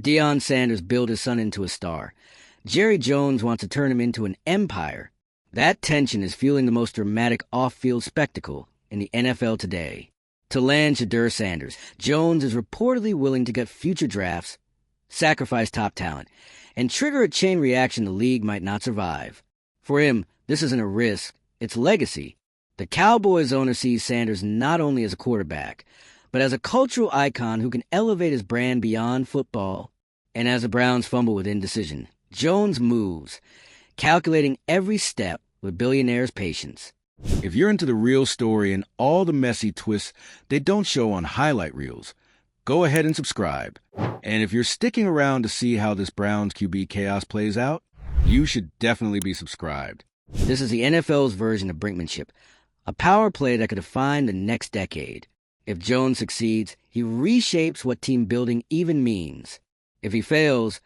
Deion Sanders built his son into a star. Jerry Jones wants to turn him into an empire. That tension is fueling the most dramatic off-field spectacle in the NFL today. To land Shedeur Sanders, Jones is reportedly willing to gut future drafts, sacrifice top talent, and trigger a chain reaction the league might not survive. For him, this isn't a risk, it's legacy. The Cowboys owner sees Sanders not only as a quarterback, but as a cultural icon who can elevate his brand beyond football. And as the Browns fumble with indecision, Jones moves, calculating every step with billionaire's patience. If you're into the real story and all the messy twists they don't show on highlight reels, go ahead and subscribe. And if you're sticking around to see how this Browns QB chaos plays out, you should definitely be subscribed. This is the NFL's version of brinkmanship, a power play that could define the next decade. If Jones succeeds, he reshapes what team building even means. If he fails,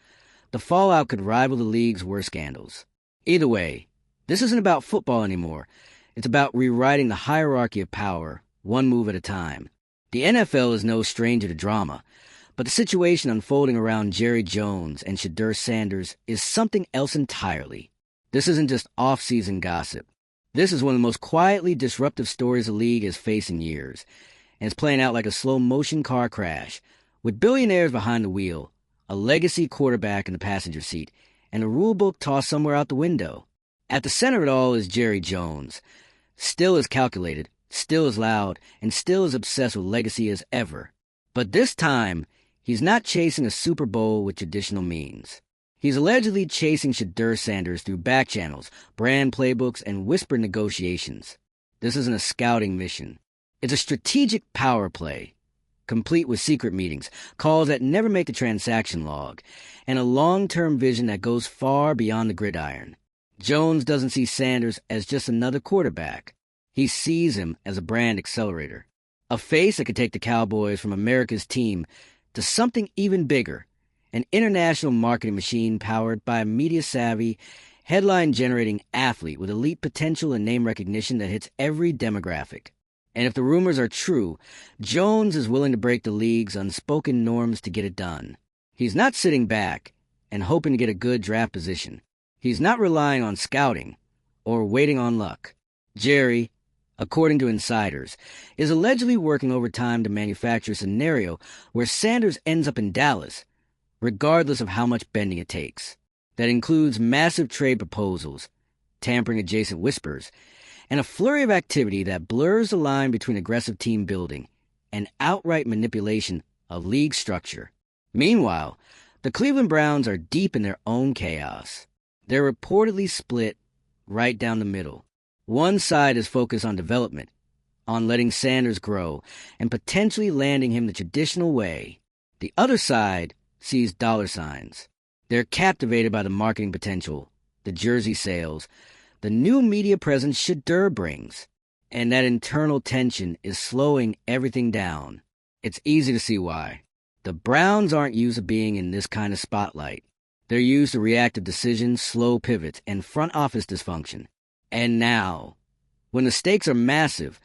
the fallout could rival the league's worst scandals. Either way, this isn't about football anymore. It's about rewriting the hierarchy of power, one move at a time. The NFL is no stranger to drama, but the situation unfolding around Jerry Jones and Shedeur Sanders is something else entirely. This isn't just off-season gossip. This is one of the most quietly disruptive stories the league has faced in years, and it's playing out like a slow-motion car crash, with billionaires behind the wheel, a legacy quarterback in the passenger seat, and a rulebook tossed somewhere out the window. At the center of it all is Jerry Jones, still as calculated, still as loud, and still as obsessed with legacy as ever. But this time, he's not chasing a Super Bowl with traditional means. He's allegedly chasing Shedeur Sanders through back channels, brand playbooks, and whispered negotiations. This isn't a scouting mission. It's a strategic power play, complete with secret meetings, calls that never make the transaction log, and a long-term vision that goes far beyond the gridiron. Jones doesn't see Sanders as just another quarterback. He sees him as a brand accelerator, a face that could take the Cowboys from America's team to something even bigger, an international marketing machine powered by a media-savvy, headline-generating athlete with elite potential and name recognition that hits every demographic. And if the rumors are true, Jones is willing to break the league's unspoken norms to get it done. He's not sitting back and hoping to get a good draft position. He's not relying on scouting or waiting on luck. Jerry, according to insiders, is allegedly working overtime to manufacture a scenario where Sanders ends up in Dallas, regardless of how much bending it takes. That includes massive trade proposals, tampering-adjacent whispers, and a flurry of activity that blurs the line between aggressive team building and outright manipulation of league structure. Meanwhile, the Cleveland Browns are deep in their own chaos. They're reportedly split right down the middle. One side is focused on development, on letting Sanders grow, and potentially landing him the traditional way. The other side sees dollar signs. They're captivated by the marketing potential, the jersey sales, the new media presence Shedeur brings, and that internal tension is slowing everything down. It's easy to see why. The Browns aren't used to being in this kind of spotlight. They're used to reactive decisions, slow pivots, and front office dysfunction. And now, when the stakes are massive,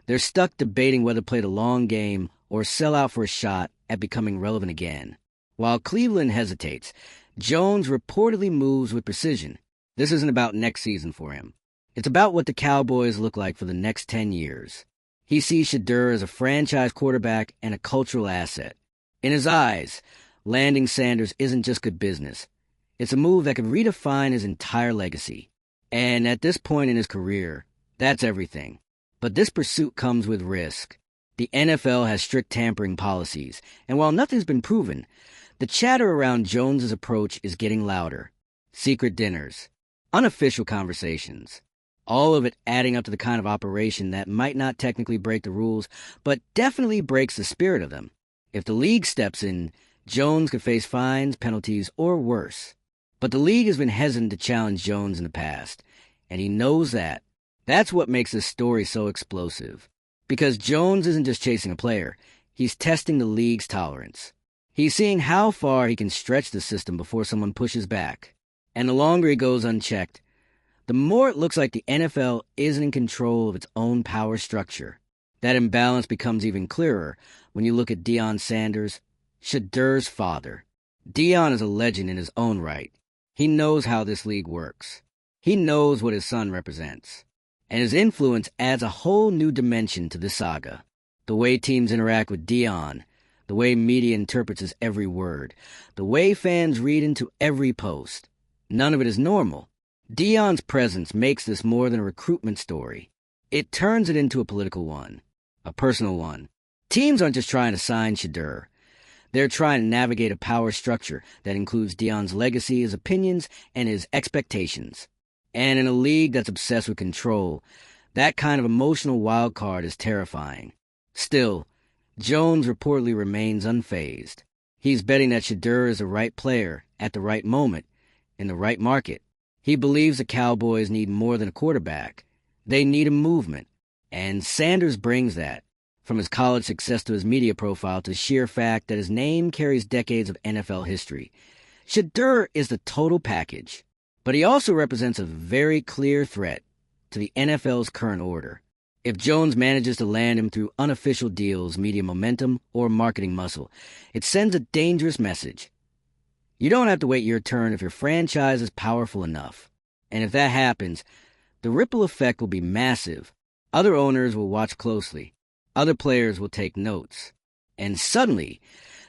they're stuck debating whether to play the long game or sell out for a shot at becoming relevant again. While Cleveland hesitates, Jones reportedly moves with precision. This isn't about next season for him. It's about what the Cowboys look like for the next 10 years. He sees Shedeur as a franchise quarterback and a cultural asset. In his eyes, landing Sanders isn't just good business. It's a move that could redefine his entire legacy. And at this point in his career, that's everything. But this pursuit comes with risk. The NFL has strict tampering policies, and while nothing's been proven, the chatter around Jones's approach is getting louder. Secret dinners, unofficial conversations, all of it adding up to the kind of operation that might not technically break the rules, but definitely breaks the spirit of them. If the league steps in, Jones could face fines, penalties, or worse. But the league has been hesitant to challenge Jones in the past, and he knows that. That's what makes this story so explosive. Because Jones isn't just chasing a player, he's testing the league's tolerance. He's seeing how far he can stretch the system before someone pushes back. And the longer he goes unchecked, the more it looks like the NFL isn't in control of its own power structure. That imbalance becomes even clearer when you look at Deion Sanders, Shedeur's father. Deion is a legend in his own right. He knows how this league works. He knows what his son represents. And his influence adds a whole new dimension to this saga. The way teams interact with Deion, the way media interprets his every word, the way fans read into every post. None of it is normal. Deion's presence makes this more than a recruitment story. It turns it into a political one, a personal one. Teams aren't just trying to sign Shedeur. They're trying to navigate a power structure that includes Deion's legacy, his opinions, and his expectations. And in a league that's obsessed with control, that kind of emotional wild card is terrifying. Still, Jones reportedly remains unfazed. He's betting that Shedeur is the right player at the right moment in the right market. He believes the Cowboys need more than a quarterback. They need a movement. And Sanders brings that, from his college success to his media profile to the sheer fact that his name carries decades of NFL history. Shedeur is the total package, but he also represents a very clear threat to the NFL's current order. If Jones manages to land him through unofficial deals, media momentum, or marketing muscle, it sends a dangerous message. You don't have to wait your turn if your franchise is powerful enough. And if that happens, the ripple effect will be massive. Other owners will watch closely. Other players will take notes. And suddenly,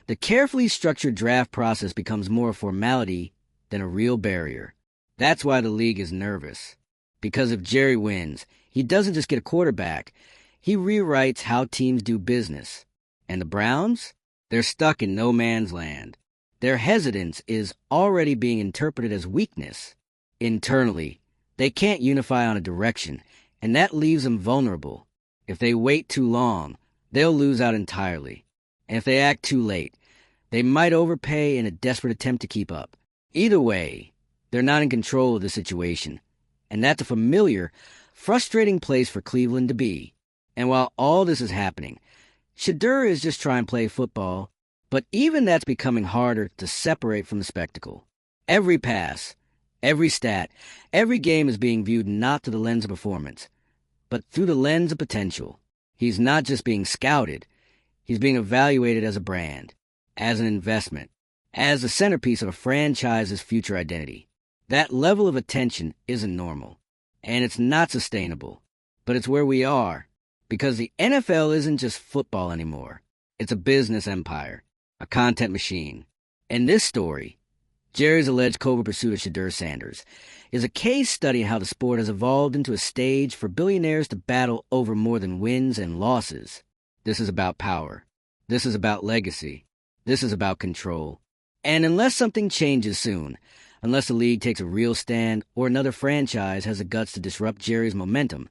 the carefully structured draft process becomes more a formality than a real barrier. That's why the league is nervous. Because if Jerry wins, he doesn't just get a quarterback. He rewrites how teams do business. And the Browns? They're stuck in no man's land. Their hesitance is already being interpreted as weakness. Internally, they can't unify on a direction, and that leaves them vulnerable. If they wait too long, they'll lose out entirely. And if they act too late, they might overpay in a desperate attempt to keep up. Either way, they're not in control of the situation. And that's a familiar, frustrating place for Cleveland to be. And while all this is happening, Shedeur is just trying to play football, but even that's becoming harder to separate from the spectacle. Every pass, every stat, every game is being viewed not through the lens of performance, but through the lens of potential. He's not just being scouted, he's being evaluated as a brand, as an investment, as the centerpiece of a franchise's future identity. That level of attention isn't normal, and it's not sustainable, but it's where we are, because the NFL isn't just football anymore. It's a business empire, a content machine. And this story, Jerry's alleged covert pursuit of Shedeur Sanders, is a case study in how the sport has evolved into a stage for billionaires to battle over more than wins and losses. This is about power. This is about legacy. This is about control. And unless something changes soon, unless the league takes a real stand or another franchise has the guts to disrupt Jerry's momentum,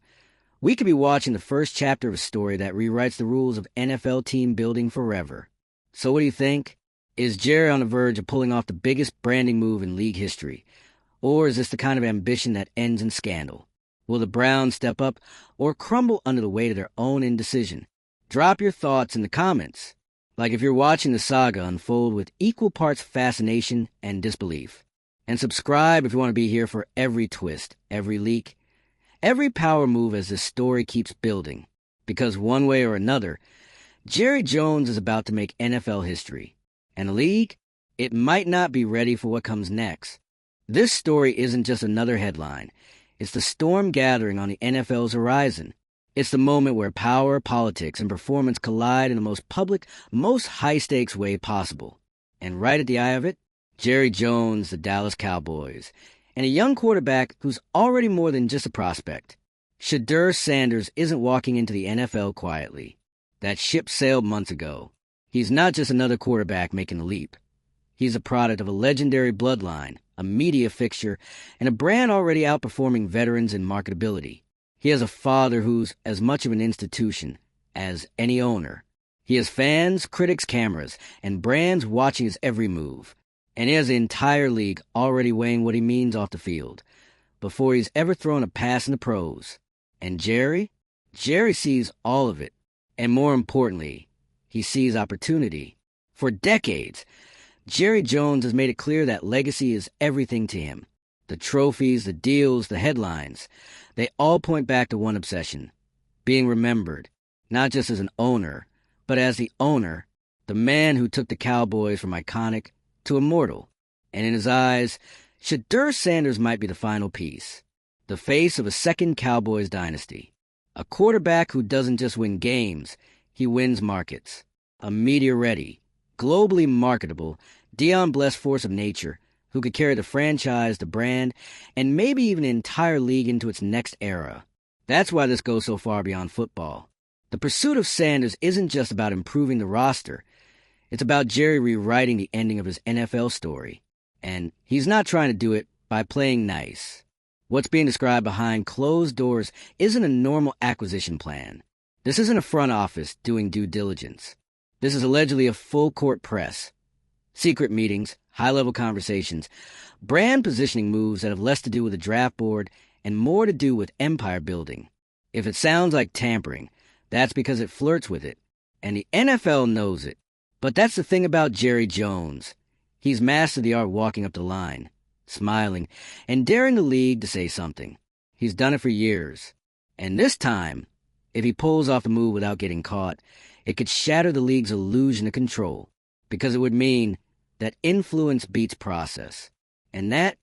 we could be watching the first chapter of a story that rewrites the rules of NFL team building forever. So what do you think? Is Jerry on the verge of pulling off the biggest branding move in league history? Or is this the kind of ambition that ends in scandal? Will the Browns step up or crumble under the weight of their own indecision? Drop your thoughts in the comments. Like if you're watching the saga unfold with equal parts fascination and disbelief. And subscribe if you want to be here for every twist, every leak, every power move as this story keeps building. Because one way or another, Jerry Jones is about to make NFL history. And the league, it might not be ready for what comes next. This story isn't just another headline. It's the storm gathering on the NFL's horizon. It's the moment where power, politics, and performance collide in the most public, most high-stakes way possible. And right at the eye of it, Jerry Jones, the Dallas Cowboys, and a young quarterback who's already more than just a prospect. Shedeur Sanders isn't walking into the NFL quietly. That ship sailed months ago. He's not just another quarterback making the leap. He's a product of a legendary bloodline, a media fixture, and a brand already outperforming veterans in marketability. He has a father who's as much of an institution as any owner. He has fans, critics, cameras, and brands watching his every move. And he has the entire league already weighing what he means off the field before he's ever thrown a pass in the pros. And Jerry sees all of it. And more importantly, he sees opportunity. For decades, Jerry Jones has made it clear that legacy is everything to him. The trophies, the deals, the headlines, they all point back to one obsession: being remembered, not just as an owner, but as the owner, the man who took the Cowboys from iconic to immortal. And in his eyes, Shedeur Sanders might be the final piece, the face of a second Cowboys dynasty. A quarterback who doesn't just win games, he wins markets. A media-ready, globally marketable, Deion-blessed force of nature who could carry the franchise, the brand, and maybe even an entire league into its next era. That's why this goes so far beyond football. The pursuit of Sanders isn't just about improving the roster. It's about Jerry rewriting the ending of his NFL story. And he's not trying to do it by playing nice. What's being described behind closed doors isn't a normal acquisition plan. This isn't a front office doing due diligence. This is allegedly a full-court press. Secret meetings, high-level conversations, brand positioning moves that have less to do with the draft board and more to do with empire building. If it sounds like tampering, that's because it flirts with it. And the NFL knows it. But that's the thing about Jerry Jones. He's mastered the art of walking up the line, smiling, and daring the league to say something. He's done it for years. And this time, if he pulls off the move without getting caught, it could shatter the league's illusion of control, because it would mean that influence beats process. And that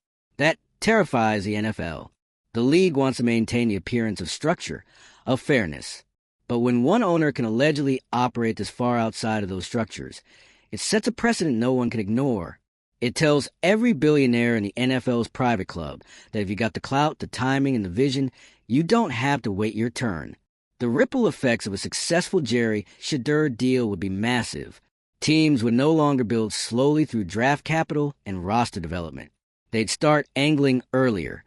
terrifies the NFL. The league wants to maintain the appearance of structure, of fairness. But when one owner can allegedly operate this far outside of those structures, it sets a precedent no one can ignore. It tells every billionaire in the NFL's private club that if you got the clout, the timing, and the vision, you don't have to wait your turn. The ripple effects of a successful Jerry Shedeur deal would be massive. Teams would no longer build slowly through draft capital and roster development. They'd start angling earlier,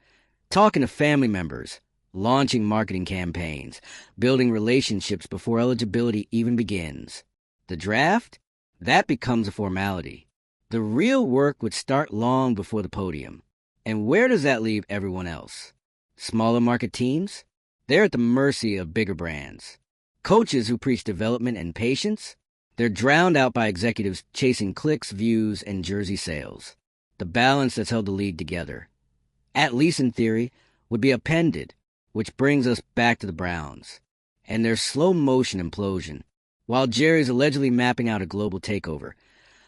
talking to family members, launching marketing campaigns, building relationships before eligibility even begins. The draft? That becomes a formality. The real work would start long before the podium. And where does that leave everyone else? Smaller market teams? They're at the mercy of bigger brands. Coaches who preach development and patience? They're drowned out by executives chasing clicks, views, and jersey sales. The balance that's held the league together, at least in theory, would be upended, which brings us back to the Browns and their slow-motion implosion. While Jerry's allegedly mapping out a global takeover,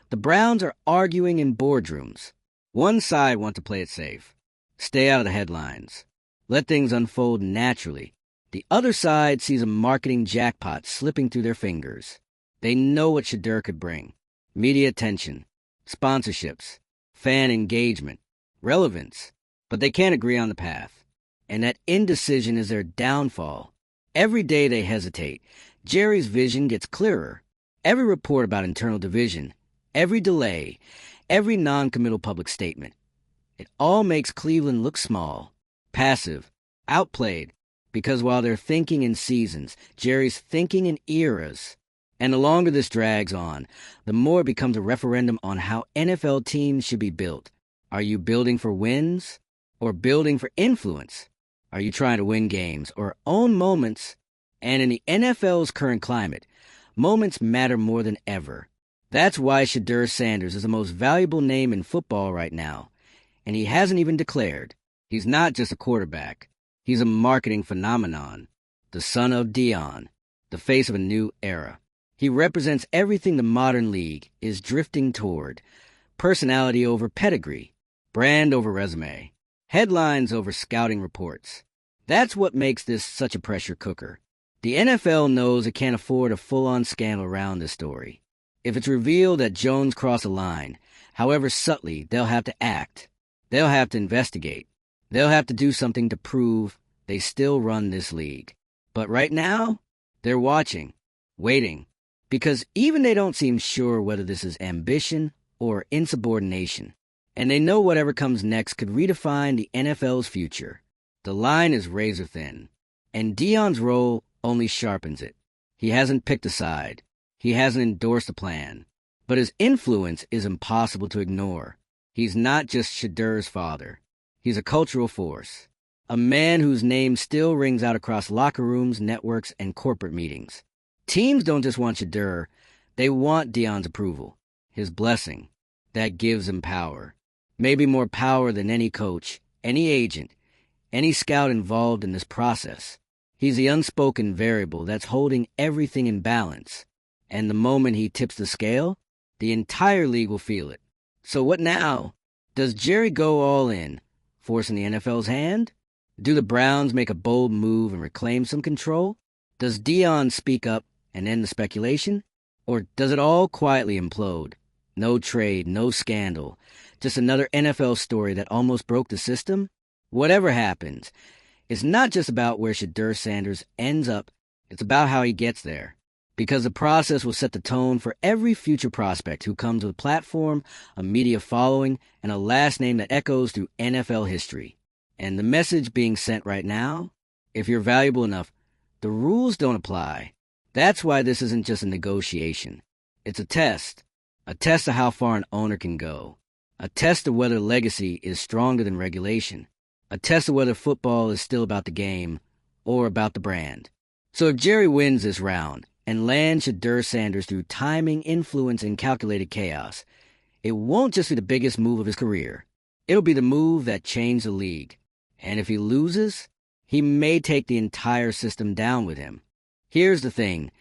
the Browns are arguing in boardrooms. One side wants to play it safe, stay out of the headlines, let things unfold naturally. The other side sees a marketing jackpot slipping through their fingers. They know what Shedeur could bring: media attention, sponsorships, fan engagement, relevance, but they can't agree on the path. And that indecision is their downfall. Every day they hesitate, Jerry's vision gets clearer. Every report about internal division, every delay, every non-committal public statement, it all makes Cleveland look small, passive, outplayed, because while they're thinking in seasons, Jerry's thinking in eras. And the longer this drags on, the more it becomes a referendum on how NFL teams should be built. Are you building for wins or building for influence? Are you trying to win games or own moments? And in the NFL's current climate, moments matter more than ever. That's why Shedeur Sanders is the most valuable name in football right now. And he hasn't even declared. He's not just a quarterback. He's a marketing phenomenon. The son of Deion. The face of a new era. He represents everything the modern league is drifting toward. Personality over pedigree. Brand over resume. Headlines over scouting reports. That's what makes this such a pressure cooker. The NFL knows it can't afford a full-on scandal around this story. If it's revealed that Jones crossed a line, however subtly, they'll have to act. They'll have to investigate. They'll have to do something to prove they still run this league. But right now, they're watching, waiting, because even they don't seem sure whether this is ambition or insubordination. And they know whatever comes next could redefine the NFL's future. The line is razor thin, and Deion's role only sharpens it. He hasn't picked a side. He hasn't endorsed a plan. But his influence is impossible to ignore. He's not just Shedeur's father. He's a cultural force. A man whose name still rings out across locker rooms, networks, and corporate meetings. Teams don't just want Shedeur. They want Deion's approval, his blessing. That gives him power. Maybe more power than any coach, any agent, any scout involved in this process. He's the unspoken variable that's holding everything in balance. And the moment he tips the scale, the entire league will feel it. So what now? Does Jerry go all in, forcing the NFL's hand? Do the Browns make a bold move and reclaim some control? Does Deion speak up and end the speculation? Or does it all quietly implode? No trade, no scandal, just another NFL story that almost broke the system? Whatever happens, it's not just about where Shedeur Sanders ends up, it's about how he gets there. Because the process will set the tone for every future prospect who comes with a platform, a media following, and a last name that echoes through NFL history. And the message being sent right now, if you're valuable enough, the rules don't apply. That's why this isn't just a negotiation. It's a test of how far an owner can go, a test of whether legacy is stronger than regulation, a test of whether football is still about the game or about the brand. So if Jerry wins this round and lands Shedeur Sanders through timing, influence, and calculated chaos, it won't just be the biggest move of his career. It'll be the move that changed the league. And if he loses, he may take the entire system down with him. Here's the thing.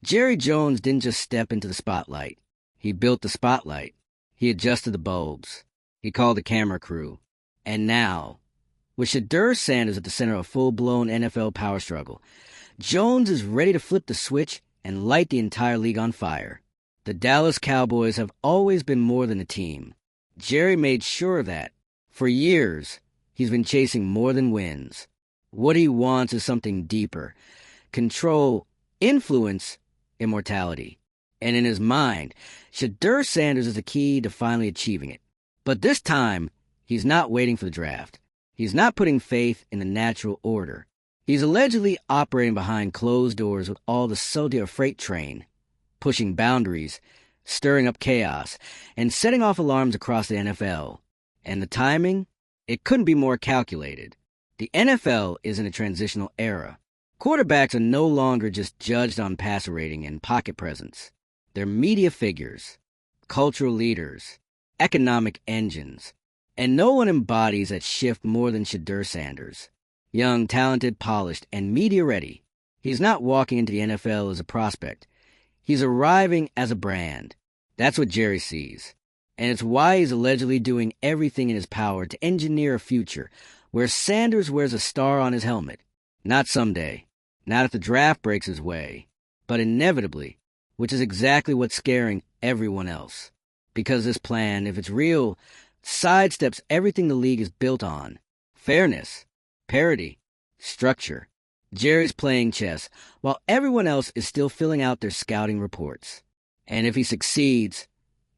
Jerry Jones didn't just step into the spotlight. He built the spotlight. He adjusted the bulbs. He called the camera crew. And now, with Shedeur Sanders at the center of a full-blown NFL power struggle, Jones is ready to flip the switch and light the entire league on fire. The Dallas Cowboys have always been more than a team. Jerry made sure of that. For years, he's been chasing more than wins. What he wants is something deeper. Control, influence, immortality. And in his mind, Shedeur Sanders is the key to finally achieving it. But this time, he's not waiting for the draft. He's not putting faith in the natural order. He's allegedly operating behind closed doors with all the subtlety of a freight train, pushing boundaries, stirring up chaos, and setting off alarms across the NFL. And the timing? It couldn't be more calculated. The NFL is in a transitional era. Quarterbacks are no longer just judged on passer rating and pocket presence. They're media figures, cultural leaders, economic engines, and no one embodies that shift more than Shedeur Sanders. Young, talented, polished, and media-ready. He's not walking into the NFL as a prospect. He's arriving as a brand. That's what Jerry sees. And it's why he's allegedly doing everything in his power to engineer a future where Sanders wears a star on his helmet. Not someday. Not if the draft breaks his way. But inevitably, which is exactly what's scaring everyone else. Because this plan, if it's real, sidesteps everything the league is built on. Fairness, parity, structure. Jerry's playing chess, while everyone else is still filling out their scouting reports. And if he succeeds,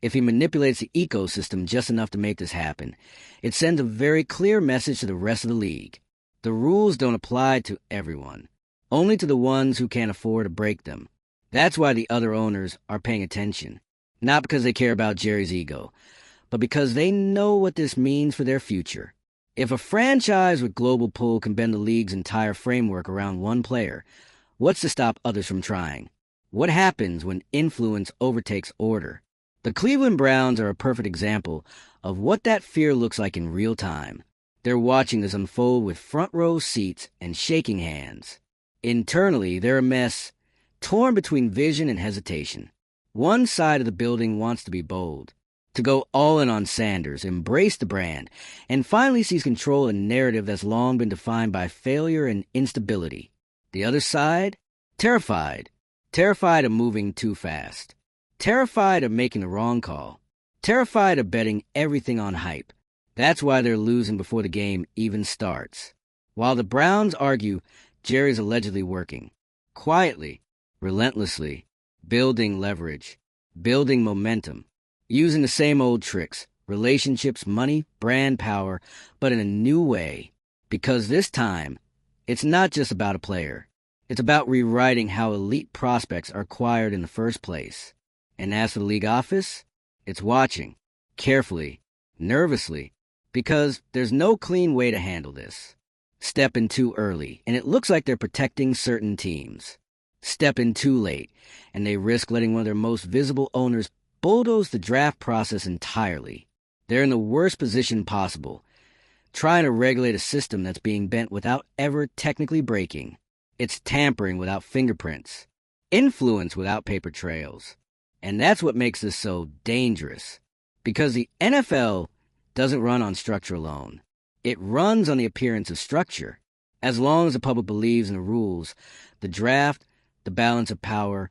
if he manipulates the ecosystem just enough to make this happen, it sends a very clear message to the rest of the league. The rules don't apply to everyone, only to the ones who can't afford to break them. That's why the other owners are paying attention. Not because they care about Jerry's ego, but because they know what this means for their future. If a franchise with global pull can bend the league's entire framework around one player, what's to stop others from trying? What happens when influence overtakes order? The Cleveland Browns are a perfect example of what that fear looks like in real time. They're watching this unfold with front row seats and shaking hands. Internally, they're a mess, torn between vision and hesitation. One side of the building wants to be bold, to go all in on Sanders, embrace the brand, and finally seize control of a narrative that's long been defined by failure and instability. The other side? Terrified. Terrified of moving too fast. Terrified of making the wrong call. Terrified of betting everything on hype. That's why they're losing before the game even starts. While the Browns argue Jerry's allegedly working. Quietly, relentlessly, building leverage, building momentum. Using the same old tricks, relationships, money, brand power, but in a new way. Because this time, it's not just about a player. It's about rewriting how elite prospects are acquired in the first place. And as for the league office, it's watching, carefully, nervously, because there's no clean way to handle this. Step in too early, and it looks like they're protecting certain teams. Step in too late, and they risk letting one of their most visible owners bulldoze the draft process entirely. They're in the worst position possible, trying to regulate a system that's being bent without ever technically breaking. It's tampering without fingerprints, influence without paper trails. And that's what makes this so dangerous. Because the NFL doesn't run on structure alone. It runs on the appearance of structure. As long as the public believes in the rules, the draft, the balance of power,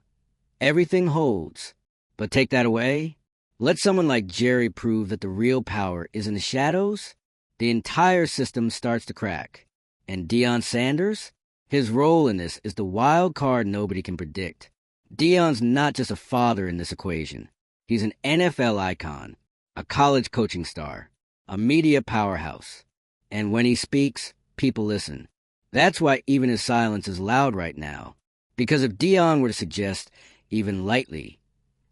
everything holds. But take that away, let someone like Jerry prove that the real power is in the shadows, the entire system starts to crack. And Deion Sanders? His role in this is the wild card nobody can predict. Deion's not just a father in this equation. He's an NFL icon, a college coaching star, a media powerhouse. And when he speaks, people listen. That's why even his silence is loud right now. Because if Deion were to suggest, even lightly,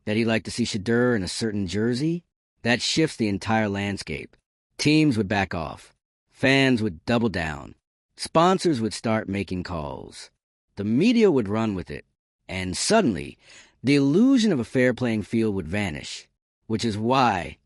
that he'd like to see Shedeur in a certain jersey, that shifts the entire landscape. Teams would back off. Fans would double down. Sponsors would start making calls. The media would run with it. And suddenly, the illusion of a fair playing field would vanish. Which is why,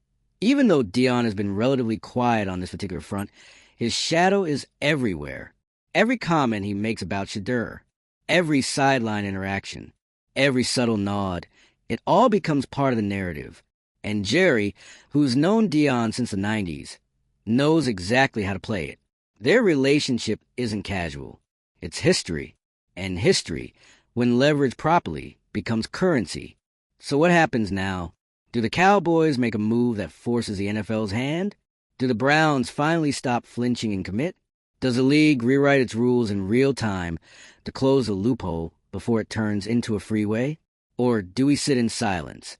even though Deion has been relatively quiet on this particular front, his shadow is everywhere. Every comment he makes about Shedeur, every sideline interaction, every subtle nod, it all becomes part of the narrative. And Jerry, who's known Deion since the 90s, knows exactly how to play it. Their relationship isn't casual. It's history. And history, when leveraged properly, becomes currency. So what happens now? Do the Cowboys make a move that forces the NFL's hand? Do the Browns finally stop flinching and commit? Does the league rewrite its rules in real time to close a loophole before it turns into a freeway? Or do we sit in silence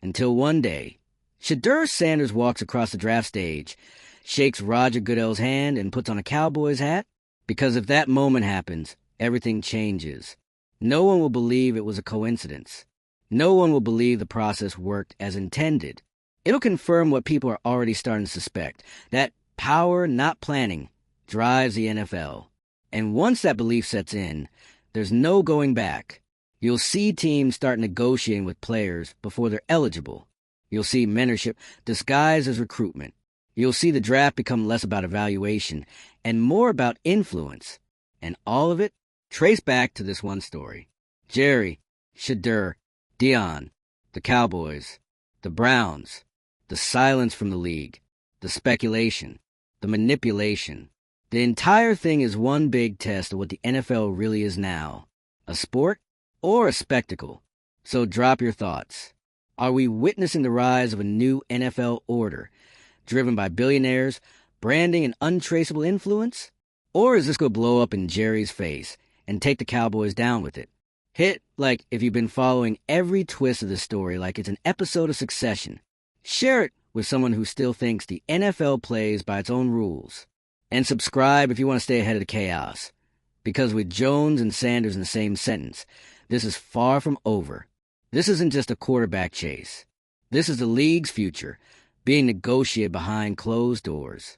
until one day Shedeur Sanders walks across the draft stage, shakes Roger Goodell's hand, and puts on a Cowboys hat? Because if that moment happens, everything changes. No one will believe it was a coincidence. No one will believe the process worked as intended. It'll confirm what people are already starting to suspect, that power, not planning, drives the NFL. And once that belief sets in, there's no going back. You'll see teams start negotiating with players before they're eligible. You'll see mentorship disguised as recruitment. You'll see the draft become less about evaluation and more about influence. And all of it traced back to this one story. Jerry, Shedeur, Deion, the Cowboys, the Browns, the silence from the league, the speculation, the manipulation. The entire thing is one big test of what the NFL really is now. A sport or a spectacle. So drop your thoughts. Are we witnessing the rise of a new NFL order, driven by billionaires, branding, and untraceable influence? Or is this going to blow up in Jerry's face and take the Cowboys down with it? Hit like if you've been following every twist of the story like it's an episode of Succession. Share it with someone who still thinks the NFL plays by its own rules. And subscribe if you want to stay ahead of the chaos. Because with Jones and Sanders in the same sentence, this is far from over. This isn't just a quarterback chase. This is the league's future being negotiated behind closed doors.